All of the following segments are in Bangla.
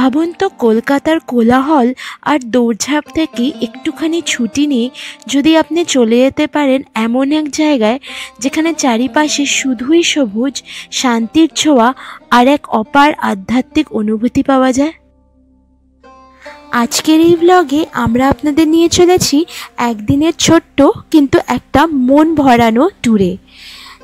ভাবুন তো, কলকাতার কোলাহল আর দৌড়ঝাঁপ থেকে একটুখানি ছুটি নিয়ে যদি আপনি চলে যেতে পারেন এমন এক জায়গায় যেখানে চারিপাশে শুধুই সবুজ, শান্তির ছোঁয়া আর এক অপার আধ্যাত্মিক অনুভূতি পাওয়া যায়। আজকের এই ব্লগে আমরা আপনাদের নিয়ে চলেছি একদিনের ছোট্ট কিন্তু একটা মন ভরানো ট্যুরে।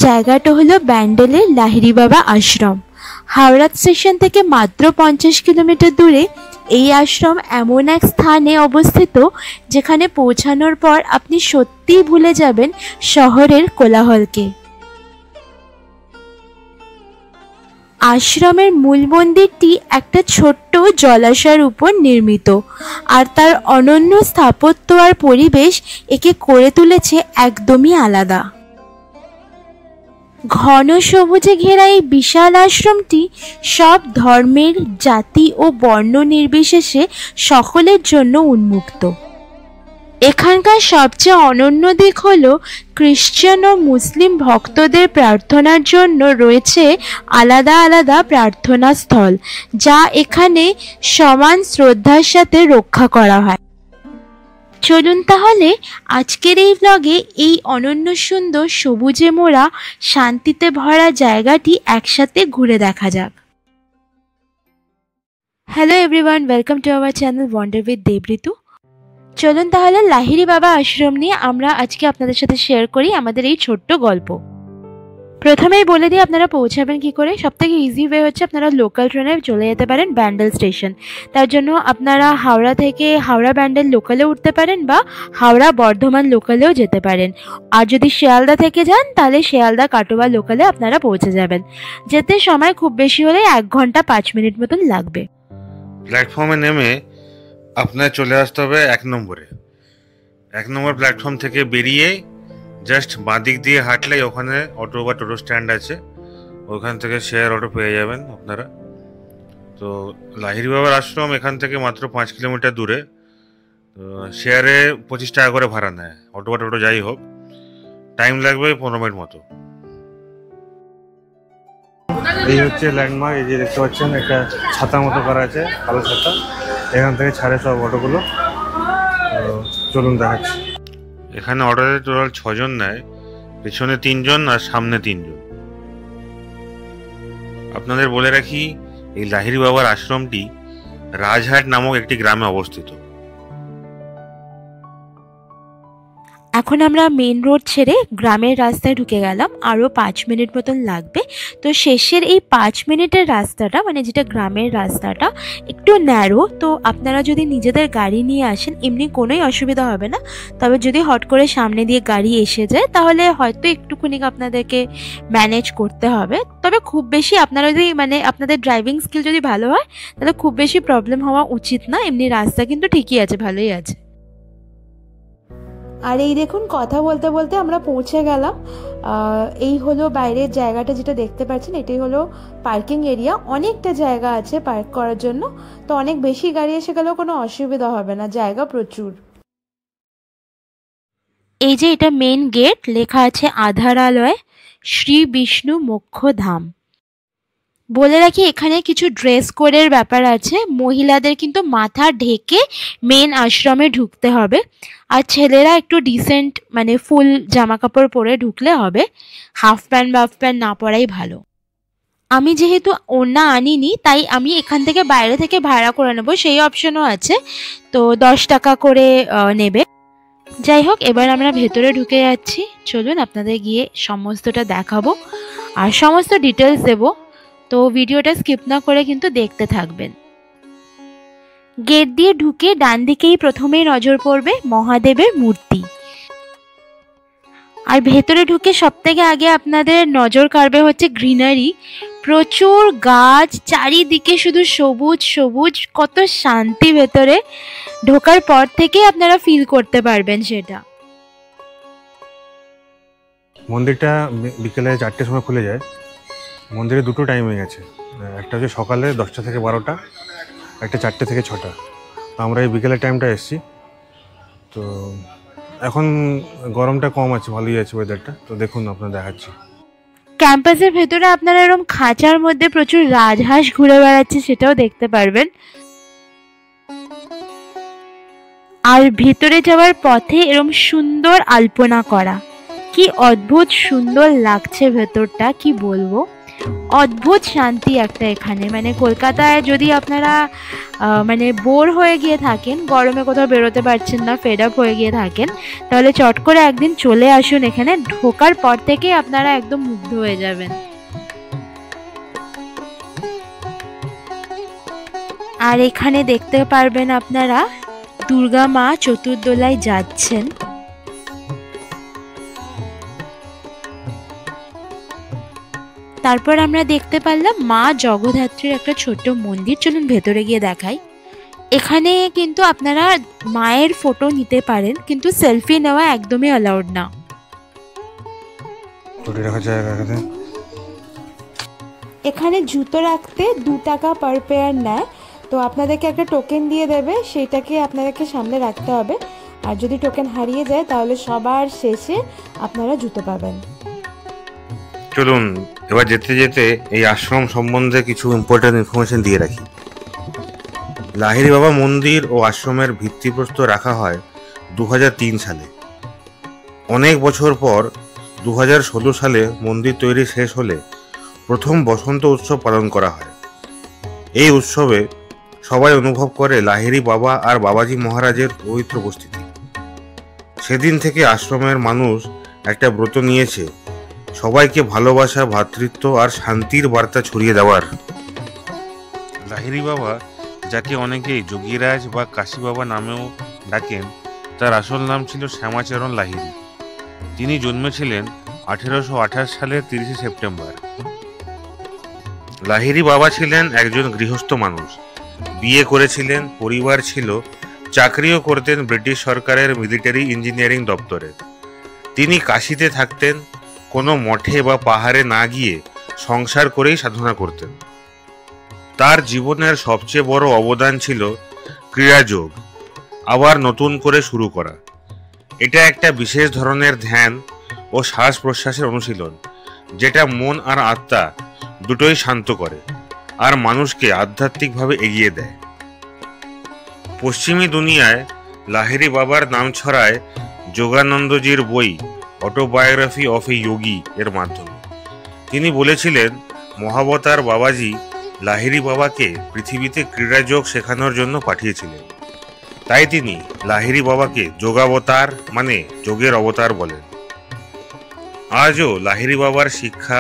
জায়গাটা হলো ব্যান্ডেলের লাহিড়ী বাবা আশ্রম। হাওড়া স্টেশন থেকে মাত্র 50 কিলোমিটার দূরে এই আশ্রম এমন এক স্থানে অবস্থিত যেখানে পৌঁছানোর পর আপনি সত্যিই ভুলে যাবেন শহরের কোলাহলকে। আশ্রমের মূল মন্দিরটি একটা ছোট্ট জলাশয়ের উপর নির্মিত, আর তার অনন্য স্থাপত্য আর পরিবেশ একে করে তুলেছে একদমই আলাদা। ঘন সবুজে ঘেরা এই বিশাল আশ্রমটি সব ধর্মের, জাতি ও বর্ণ নির্বিশেষে সকলের জন্য উন্মুক্ত। এখানকার সবচেয়ে অনন্য দিক হলো খ্রিশ্চান ও মুসলিম ভক্তদের প্রার্থনার জন্য রয়েছে আলাদা আলাদা প্রার্থনা স্থল, যা এখানে সমান শ্রদ্ধার সাথে রক্ষা করা হয়। চলুন তাহলে আজকের এই ব্লগে এই অনন্য সুন্দর সবুজে মোড়া শান্তিতে ভরা জায়গাটি একসাথে ঘুরে দেখা যাক। Hello everyone, welcome to our channel wander with Debritu. চলুন তাহলে লাহিড়ী বাবা আশ্রম নিয়ে আমরা আজকে আপনাদের সাথে শেয়ার করি আমাদের এই ছোট্ট গল্প। প্রথমেই বলে দিই আপনারা পৌঁছাবেন কি করে। সবথেকে ইজি ওয়ে হচ্ছে আপনারা লোকাল ট্রেনে চলে যেতে পারেন ব্যান্ডেল স্টেশন। তার জন্য আপনারা হাওড়া থেকে হাওড়া ব্যান্ডেল লোকালে উঠতে পারেন বা হাওড়া বর্ধমান লোকালেও যেতে পারেন। আর যদি শিয়ালদা থেকে যান তাহলে শিয়ালদা কাটোয়া লোকালে আপনারা পৌঁছে যাবেন। যেতে সময় খুব বেশি হলে 1 ঘন্টা 5 মিনিট মতন লাগবে। প্ল্যাটফর্মে নেমে আপনার চলে আসতে হবে 1 নম্বরে। 1 নম্বর প্ল্যাটফর্ম থেকে বেরিয়ে জাস্ট বাঁ দিক দিয়ে হাঁটলেই ওখানে অটো বা টোটো স্ট্যান্ড আছে, ওখান থেকে শেয়ার অটো পেয়ে যাবেন আপনারা। তো লাহিড়ী বাবার আশ্রম এখান থেকে মাত্র 5 কিলোমিটার দূরে। তো শেয়ারে 25 টাকা করে ভাড়া নেয়, অটো বা টোটো যাই হোক। টাইম লাগবে 15 মিনিট মতো। এই হচ্ছে ল্যান্ডমার্ক। এই যে দেখতে পাচ্ছেন একটা ছাতা মতো করা আছে, কালো ছাতা। এখান থেকে ছাড়ে সব অটোগুলো। চলুন দেখাচ্ছি। এখানে অটোতে টোটাল 6 জন নেয়, পেছনে 3 জন আর সামনে 3 জন। আপনাদের বলে রাখি, এই লাহিড়ী বাবার আশ্রমটি রাজহাট নামক একটি গ্রামে অবস্থিত। এখন আমরা মেন রোড ছেড়ে গ্রামের রাস্তায় ঢুকে গেলাম, আরও 5 মিনিট মতন লাগবে। তো শেষের এই 5 মিনিটের রাস্তাটা, মানে যেটা গ্রামের রাস্তাটা, একটু ন্যারো। তো আপনারা যদি নিজেদের গাড়ি নিয়ে আসেন এমনি কোনোই অসুবিধা হবে না। তবে যদি হট করে সামনে দিয়ে গাড়ি এসে যায় তাহলে হয়তো একটুখানি আপনাদেরকে ম্যানেজ করতে হবে। তবে খুব বেশি আপনারা যদি আপনাদের ড্রাইভিং স্কিল যদি ভালো হয় তাহলে খুব বেশি প্রবলেম হওয়া উচিত না। এমনি রাস্তা কিন্তু ঠিকই আছে, ভালোই আছে। আর এই দেখুন, কথা বলতে বলতে আমরা পৌঁছে গেলাম। এই হলো বাইরের জায়গাটা, যেটা দেখতে পাচ্ছেন এটাই হলো পার্কিং এরিয়া। অনেকটা জায়গা আছে পার্ক করার জন্য, তো অনেক বেশি গাড়ি এসে গেলেও কোনো অসুবিধা হবে না, জায়গা প্রচুর। এই যে এটা মেন গেট, লেখা আছে আধারালয় শ্রী বিষ্ণু মোক্ষ ধাম। বলে রাখি এখানে কিছু ড্রেস কোডের ব্যাপার আছে। মহিলাদের কিন্তু মাথা ঢেকে মেন আশ্রমে ঢুকতে হবে, আর ছেলেরা একটু ডিসেন্ট ফুল জামা কাপড় পরে ঢুকলে হবে। হাফ প্যান্ট না পরাই ভালো। আমি যেহেতু ওড়না আনিনি তাই আমি এখান থেকে বাইরে থেকে ভাড়া করে নেবো, সেই অপশনও আছে। তো 10 টাকা করে নেবে। যাই হোক, এবার আমরা ভেতরে ঢুকে যাচ্ছি। চলুন আপনাদের গিয়ে সমস্তটা দেখাবো আর সমস্ত ডিটেলস দেবো। তো ভিডিওটা স্কিপ না করে কিন্তু দেখতে থাকবেন। গেট দিয়ে ঢুকে ডান দিকেই প্রথমেই নজর পড়বে মহাদেবের মূর্তি। আর ভেতরে ঢুকে সবথেকে আগে আপনাদের নজর কাড়বে হচ্ছে গ্রিনারি। প্রচুর গাছ, চারিদিকে শুধু সবুজ সবুজ, কত শান্তি ভেতরে। ঢোকার পর থেকে আপনারা ফিল করতে পারবেন সেটা। মন্দিরটা বিকেলে 4টের সময় খুলে যায়। মন্দিরে 2টো টাইমিং আছে, একটা হচ্ছে সকালে 10টা থেকে 12টা, একটা 4টে থেকে 6টা। তো আমরা এই বিকেলের টাইমটা এসেছি। তো এখন গরমটা কম আছে, ভালোই আছে ওয়েদারটা। তো দেখুন আপনারা দেখাচ্ছি। ক্যাম্পাসের ভেতরে আপনারা এরকম খাঁচার মধ্যে প্রচুর রাজহাঁস ঘুরে বেড়াচ্ছে, সেটাও দেখতে পারবেন। আর ভেতরে যাওয়ার পথে এরকম সুন্দর আলপনা করা, কি অদ্ভুত সুন্দর লাগছে ভেতরটা, কি বলবো, অদ্ভুত শান্তি একটা এখানে। মানে কলকাতায় যদি আপনারা মানে বোর হয়ে গিয়ে থাকেন, গরমে কোথাও বেরোতে পারছেন না, ফেড আপ হয়ে গিয়ে থাকেন, তাহলে চট করে একদিন চলে আসুন এখানে। ঢোকার পর থেকেই আপনারা একদম মুগ্ধ হয়ে যাবেন। আর এখানে দেখতে পারবেন আপনারা দুর্গা মা চতুর্দোলায় যাচ্ছেন। তারপর আমরা দেখতে পারলাম মা জগদ্ধাত্রীর একটা ছোট্ট মন্দির। চলুন ভেতরে গিয়ে দেখাই। এখানে কিন্তু আপনারা মায়ের ফটো নিতে পারেন, কিন্তু সেলফি নেওয়া একদমই অ্যালাউড না। এখানে জুতো রাখতে 2 টাকা পার পেয়ার নেয়। তো আপনাদেরকে একটা টোকেন দিয়ে দেবে, সেইটাকে আপনাদেরকে সামনে রাখতে হবে। আর যদি টোকেন হারিয়ে যায় তাহলে সবার শেষে আপনারা জুতো পাবেন। চলুন এবার যেতে যেতে এই আশ্রম সম্বন্ধে কিছু ইম্পর্টেন্ট ইনফরমেশন দিয়ে রাখি। লাহিড়ী বাবা মন্দির ও আশ্রমের ভিত্তিপ্রস্তর রাখা হয় 2003 সালে। অনেক বছর পর 2016 সালে মন্দির তৈরি শেষ হলে প্রথম বসন্ত উৎসব পালন করা হয়। এই উৎসবে সবাই অনুভব করে লাহিড়ী বাবা আর বাবাজি মহারাজের পবিত্র উপস্থিতি। সেদিন থেকে আশ্রমের মানুষ একটা ব্রত নিয়েছে, সবাইকে ভালোবাসা, ভ্রাতৃত্ব আর শান্তির বার্তা ছড়িয়ে দেওয়ার। লাহিড়ী বাবা, যাকে অনেকেই যোগীরাজ বা কাশী বাবা নামেও ডাকেন, তার আসল নাম ছিল শ্যামাচরণ লাহিড়ী। তিনি জন্মেছিলেন 1828 সালের 30 সেপ্টেম্বর। লাহিড়ী বাবা ছিলেন একজন গৃহস্থ মানুষ, বিয়ে করেছিলেন, পরিবার ছিল, চাকরিও করতেন ব্রিটিশ সরকারের মিলিটারি ইঞ্জিনিয়ারিং দপ্তরে। তিনি কাশীতে থাকতেন, কোনো মঠে বা পাহাড়ে না গিয়ে সংসার করেই সাধনা করতেন। তার জীবনের সবচেয়ে বড় অবদান ছিল ক্রিয়াযোগ, আবার নতুন করে শুরু করা। এটা একটা বিশেষ ধরনের ধ্যান ও শ্বাস প্রশ্বাসের অনুশীলন, যেটা মন আর আত্মা দুটোই শান্ত করে আর মানুষকে আধ্যাত্মিকভাবে এগিয়ে দেয়। পশ্চিমী দুনিয়ায় লাহিড়ী বাবার নাম ছড়ায় যোগানন্দজির বই অটোবায়োগ্রাফি অফ এ যোগী এর মাধ্যমে। তিনি বলেছিলেন, মহাবতার বাবাজি লাহিড়ী বাবাকে পৃথিবীতে ক্রীড়াযোগ শেখানোর জন্য পাঠিয়েছিলেন। তাই তিনি লাহিড়ী বাবাকে যোগাবতার মানে যোগের অবতার বলেন। আজও লাহিড়ী বাবার শিক্ষা,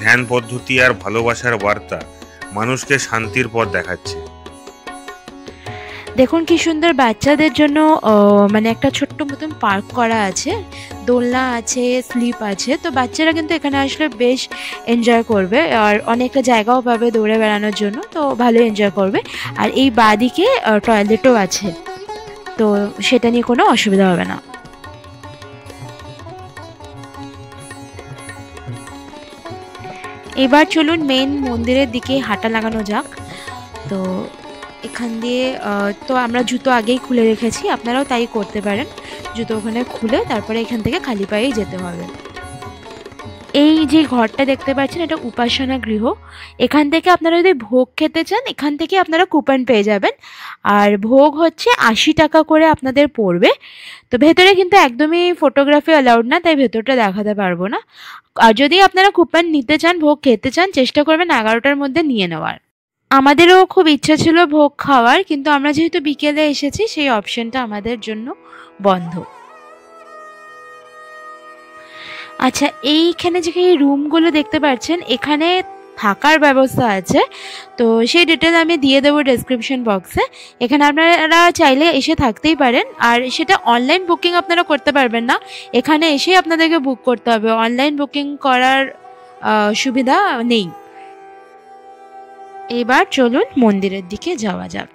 ধ্যান পদ্ধতি আর ভালোবাসার বার্তা মানুষকে শান্তির পথ দেখাচ্ছে। দেখুন কি সুন্দর বাচ্চাদের জন্য মানে একটা ছোট্ট মতন পার্ক করা আছে, দোলনা আছে, স্লিপ আছে। তো বাচ্চারা কিন্তু এখানে আসলে বেশ এনজয় করবে, আর অনেকটা জায়গাও পাবে দৌড়ে বেড়ানোর জন্য, তো ভালো এনজয় করবে। আর এই বাঁদিকে টয়লেটও আছে, তো সেটা নিয়ে কোনো অসুবিধা হবে না। এবার চলুন মেন মন্দিরের দিকে হাঁটা লাগানো যাক। তো এখান দিয়ে তো আমরা জুতো আগেই খুলে রেখেছি, আপনারাও তাই করতে পারেন। জুতো ওখানে খুলে তারপরে এখান থেকে খালি পায়েই যেতে হবে। এই যে ঘরটা দেখতে পাচ্ছেন, এটা উপাসনা গৃহ। এখান থেকে আপনারা যদি ভোগ খেতে চান, এখান থেকে আপনারা কুপন পেয়ে যাবেন। আর ভোগ হচ্ছে 80 টাকা করে আপনাদের পড়বে। তো ভেতরে কিন্তু একদমই ফটোগ্রাফি অ্যালাউড না, তাই ভেতরটা দেখাতে পারবো না। আর যদি আপনারা কুপন নিতে চান, ভোগ খেতে চান, চেষ্টা করবেন 11টার মধ্যে নিয়ে নেওয়ার। আমাদেরও খুব ইচ্ছা ছিল ভোগ খাওয়ার, কিন্তু আমরা যেহেতু বিকেলে এসেছি, সেই অপশনটা আমাদের জন্য বন্ধ। আচ্ছা, এইখানে যে রুমগুলো দেখতে পাচ্ছেন, এখানে থাকার ব্যবস্থা আছে। তো সেই ডিটেল আমি দিয়ে দেবো ডেসক্রিপশন বক্সে। এখানে আপনারা চাইলে এসে থাকতেই পারেন। আর সেটা অনলাইন বুকিং আপনারা করতে পারবেন না, এখানে এসেই আপনাদেরকে বুক করতে হবে। অনলাইন বুকিং করার সুবিধা নেই। এবার চলুন মন্দিরের দিকে যাওয়া যাক।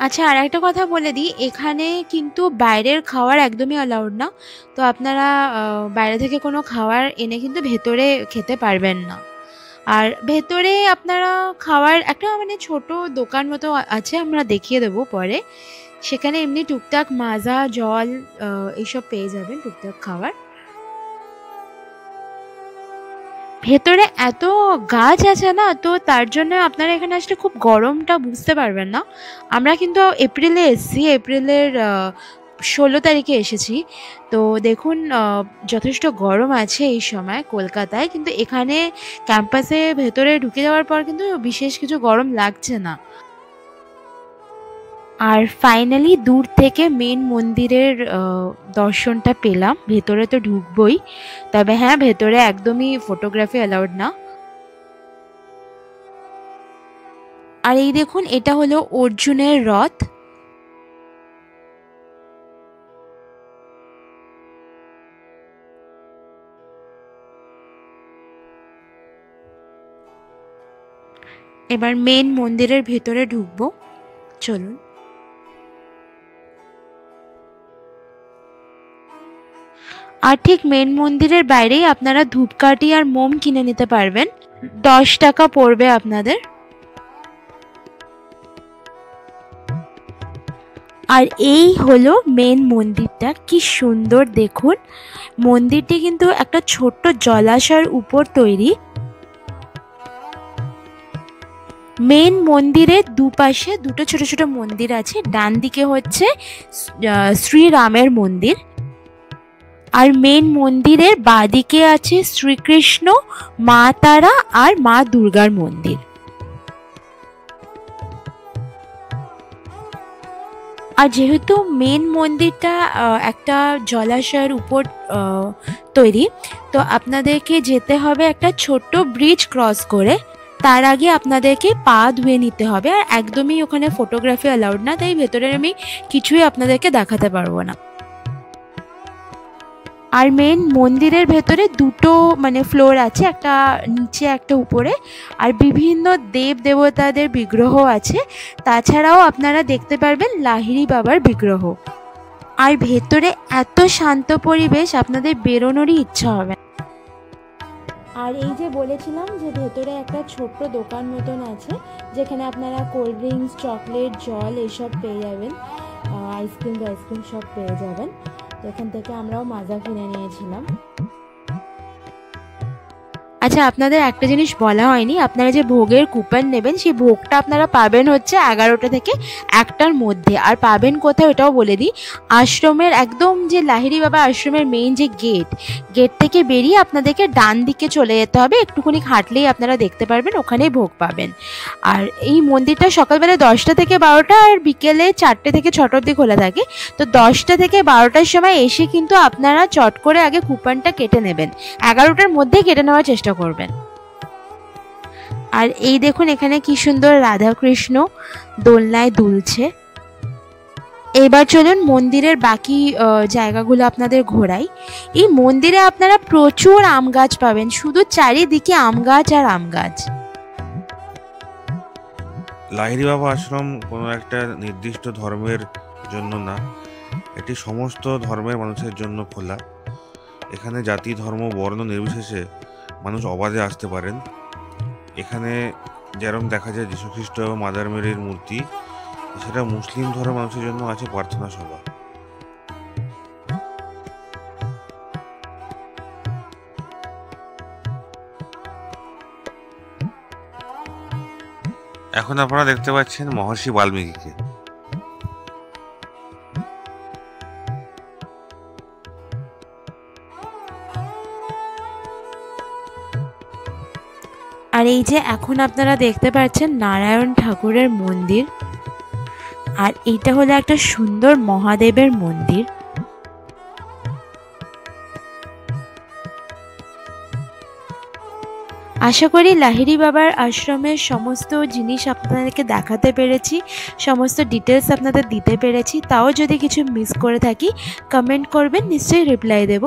আচ্ছা, আর একটা কথা বলে দিই, এখানে কিন্তু বাইরের খাবার একদমই অ্যালাউড না। তো আপনারা বাইরে থেকে কোনো খাবার এনে কিন্তু ভেতরে খেতে পারবেন না। আর ভেতরে আপনারা খাওয়ার একটা মানে ছোট দোকান মতো আছে, আমরা দেখিয়ে দেবো পরে। সেখানে এমনি টুকটাক মাজা, জল এইসব পেয়ে যাবেন, টুকটাক খাবার। ভেতরে এত গাছ আছে না, তো তার জন্য আপনারা এখানে আসলে খুব গরমটা বুঝতে পারবেন না। আমরা কিন্তু এপ্রিলে এসেছি, এপ্রিলের 16 তারিখে এসেছি। তো দেখুন যথেষ্ট গরম আছে এই সময় কলকাতায়, কিন্তু এখানে ক্যাম্পাসে ভেতরে ঢুকে যাওয়ার পর কিন্তু বিশেষ কিছু গরম লাগছে না। আর ফাইনালি দূর থেকে মেন মন্দিরের দর্শনটা পেলাম। ভেতরে তো ঢুকবই, তবে হ্যাঁ ভেতরে একদমই ফটোগ্রাফি অ্যালাউড না। আর এই দেখুন এটা হলো অর্জুনের রথ। এবার মেন মন্দিরের ভেতরে ঢুকবো, চলুন। আর ঠিক মেন মন্দিরের বাইরেই আপনারা ধূপকাঠি আর মোম কিনে নিতে পারবেন, 10 টাকা পড়বে আপনাদের। আর এই হলো মেন মন্দিরটা, কি সুন্দর দেখুন। মন্দিরটি কিন্তু একটা ছোট্ট জলাশয়ের উপর তৈরি। মেন মন্দিরের দুপাশে দুটো ছোট ছোট মন্দির আছে। ডান দিকে হচ্ছে শ্রীরামের মন্দির, আর মেন মন্দিরের বাঁদিকে আছে শ্রীকৃষ্ণ, মা তারা আর মা দুর্গার মন্দির। আর যেহেতু মেন মন্দিরটা একটা জলাশয়ের উপর তৈরি, তো আপনাদেরকে যেতে হবে একটা ছোট্ট ব্রিজ ক্রস করে। তার আগে আপনাদেরকে পা ধুয়ে নিতে হবে, আর একদমই ওখানে ফটোগ্রাফি অ্যালাউড না, তাই ভেতরে আমি কিছুই আপনাদেরকে দেখাতে পারবো না। আর মেন মন্দিরের ভেতরে দুটো ফ্লোর আছে, একটা নিচে একটা উপরে, আর বিভিন্ন দেব দেবতাদের বিগ্রহ আছে। তাছাড়াও আপনারা দেখতে পারবেন লাহিড়ী বাবার বিগ্রহ। আর ভেতরে এত শান্ত পরিবেশ, আপনাদের বেরোনোরই ইচ্ছা হবে। আর এই যে বলেছিলাম যে ভেতরে একটা ছোট্ট দোকান মতন আছে, যেখানে আপনারা কোল্ড ড্রিঙ্কস, চকলেট, জল এসব পেয়ে যাবেন, আইসক্রিম সব পেয়ে যাবেন। এখান থেকে আমরাও মাজা কিনে নিয়েছিলাম। আচ্ছা, আপনাদের একটা জিনিস বলা হয়নি, আপনারা যে ভোগের কুপন নেবেন সেই ভোগটা আপনারা পাবেন হচ্ছে 11টা থেকে 1টার মধ্যে। আর পাবেন কোথায় ওটাও বলে দিই, আশ্রমের একদম যে লাহিড়ী বাবা আশ্রমের মেইন যে গেট থেকে বেরিয়ে আপনাদেরকে ডান দিকে চলে যেতে হবে, একটুখানি হাঁটলেই আপনারা দেখতে পারবেন, ওখানেই ভোগ পাবেন। আর এই মন্দিরটা সকালবেলা 10টা থেকে 12টা আর বিকেলে 4টে থেকে 6টা অবধি খোলা থাকে। তো 10টা থেকে 12টার সময় এসে কিন্তু আপনারা চট করে আগে কুপনটা কেটে নেবেন, 11টার মধ্যে কেটে নেওয়ার চেষ্টা করবেন। আর এই দেখুন এখানে কি সুন্দর রাধা কৃষ্ণ দোলনায় দুলছে। এবার চলুন মন্দিরের বাকি জায়গাগুলো আপনাদের ঘোরাই। এই মন্দিরে আপনারা প্রচুর আম গাছ পাবেন, শুধু চারিদিকে আম গাছ আর আম গাছ। লাহিড়ী বাবা আশ্রম কোনো একটা নির্দিষ্ট ধর্মের জন্য না, এটি সমস্ত ধর্মের মানুষের জন্য খোলা। এখানে জাতি, ধর্ম, বর্ণ নির্বিশেষে মানুষ অবাধে আসতে পারেন। এখানে যেরকম দেখা যায় যীশুখ্রিস্ট এবং মাদার মেরির মূর্তি, সেটা মুসলিম ধর্মের মানুষের জন্য আছে প্রার্থনা সভা। এখন আপনারা দেখতে পাচ্ছেন মহর্ষি বাল্মীকিকে। আর এই যে এখন আপনারা দেখতে পাচ্ছেন নারায়ণ ঠাকুরের মন্দির, আর এইটা হলো একটা সুন্দর মহাদেবের মন্দির। আশা করি লাহিড়ী বাবার আশ্রমের সমস্ত জিনিস আপনাদেরকে দেখাতে পেরেছি, সমস্ত ডিটেলস আপনাদের দিতে পেরেছি। তাও যদি কিছু মিস করে থাকি কমেন্ট করবেন, নিশ্চয়ই রিপ্লাই দেব।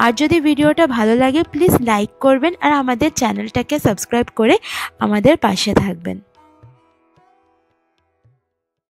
আর যদি ভিডিওটা ভালো লাগে প্লিজ লাইক করবেন, আর আমাদের চ্যানেলটাকে সাবস্ক্রাইব করে আমাদের পাশে থাকবেন।